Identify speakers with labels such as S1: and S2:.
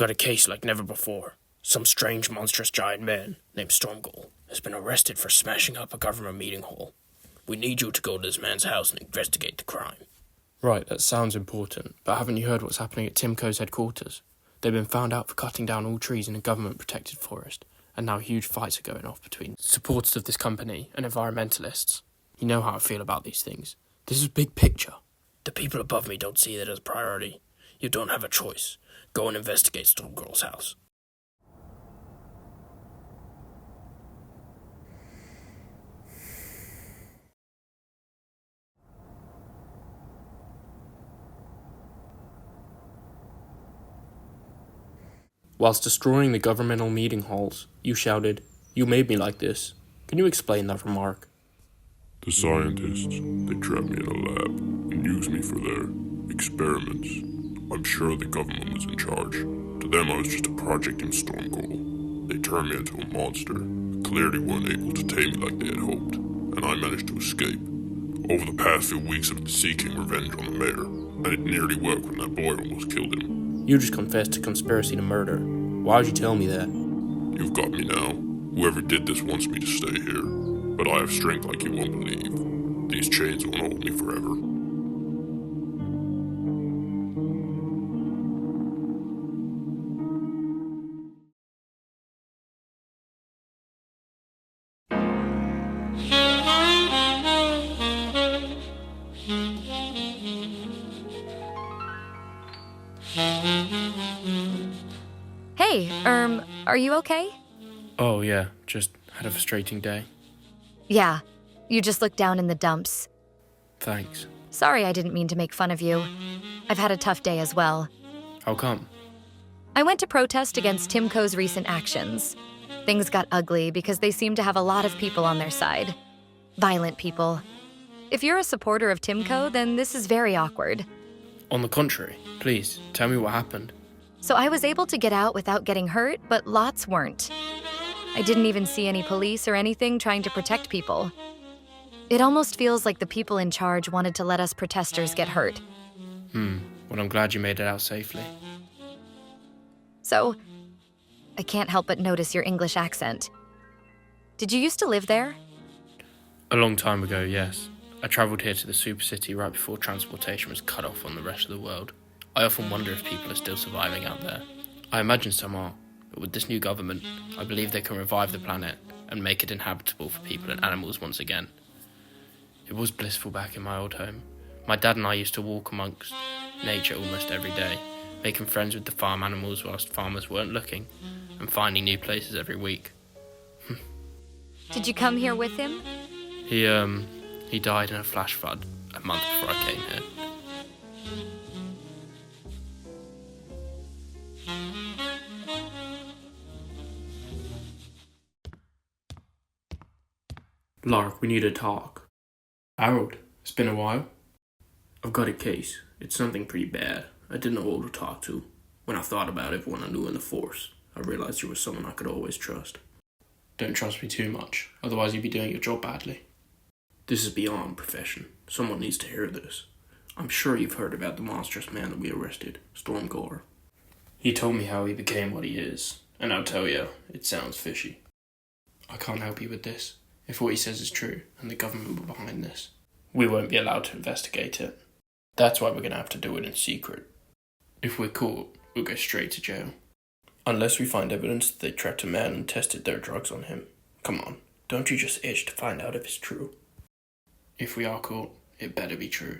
S1: got a case like never before. Some strange, monstrous giant man named Stormghoul has been arrested for smashing up a government meeting hall. We need you to go to this man's house and investigate the crime.
S2: Right, that sounds important, but haven't you heard what's happening at Timco's headquarters? They've been found out for cutting down all trees in a government-protected forest, and now huge fights are going off between supporters of this company and environmentalists. You know how I feel about these things. This is big picture.
S1: The people above me don't see that as a priority. You don't have a choice. Go and investigate Stormghoul's house.
S2: Whilst destroying the governmental meeting halls, you shouted, "You made me like this." Can you explain that remark?
S3: The scientists, they trapped me in a lab and used me for their experiments. I'm sure the government was in charge. To them, I was just a project in Stormghoul. They turned me into a monster, clearly weren't able to tame me like they had hoped, and I managed to escape. Over the past few weeks, I've been seeking revenge on the mayor, and it nearly worked when that boy almost killed him.
S2: You just confessed to conspiracy to murder. Why would you tell me that?
S3: You've got me now. Whoever did this wants me to stay here, but I have strength like you won't believe. These chains won't hold me forever.
S4: Hey, are you okay?
S2: Oh yeah, just had a frustrating day.
S4: Yeah, you just looked down in the dumps.
S2: Thanks.
S4: Sorry I didn't mean to make fun of you. I've had a tough day as well.
S2: How come?
S4: I went to protest against Timco's recent actions. Things got ugly because they seem to have a lot of people on their side. Violent people. If you're a supporter of Timco, then this is very awkward.
S2: On the contrary, please, tell me what happened.
S4: So I was able to get out without getting hurt, but lots weren't. I didn't even see any police or anything trying to protect people. It almost feels like the people in charge wanted to let us protesters get hurt.
S2: Well, I'm glad you made it out safely.
S4: So, I can't help but notice your English accent. Did you used to live there?
S2: A long time ago, yes. I travelled here to the super city right before transportation was cut off on the rest of the world. I often wonder if people are still surviving out there. I imagine some are, but with this new government, I believe they can revive the planet and make it inhabitable for people and animals once again. It was blissful back in my old home. My dad and I used to walk amongst nature almost every day, making friends with the farm animals whilst farmers weren't looking, and finding new places every week.
S4: Did you come here with him?
S2: He died in a flash flood a month before I came here. Lark, we need to talk. Harold, it's been a while. I've got a case. It's something pretty bad. I didn't know who to talk to. When I thought about everyone I knew in the force, I realized you were someone I could always trust. Don't trust me too much, otherwise you'd be doing your job badly. This is beyond profession. Someone needs to hear this. I'm sure you've heard about the monstrous man that we arrested, Stormghoul. He told me how he became what he is, and I'll tell you, it sounds fishy. I can't help you with this. If what he says is true, and the government were behind this, we won't be allowed to investigate it. That's why we're going to have to do it in secret. If we're caught, we'll go straight to jail. Unless we find evidence that they trapped a man and tested their drugs on him. Come on, don't you just itch to find out if it's true? If we are caught, it better be true.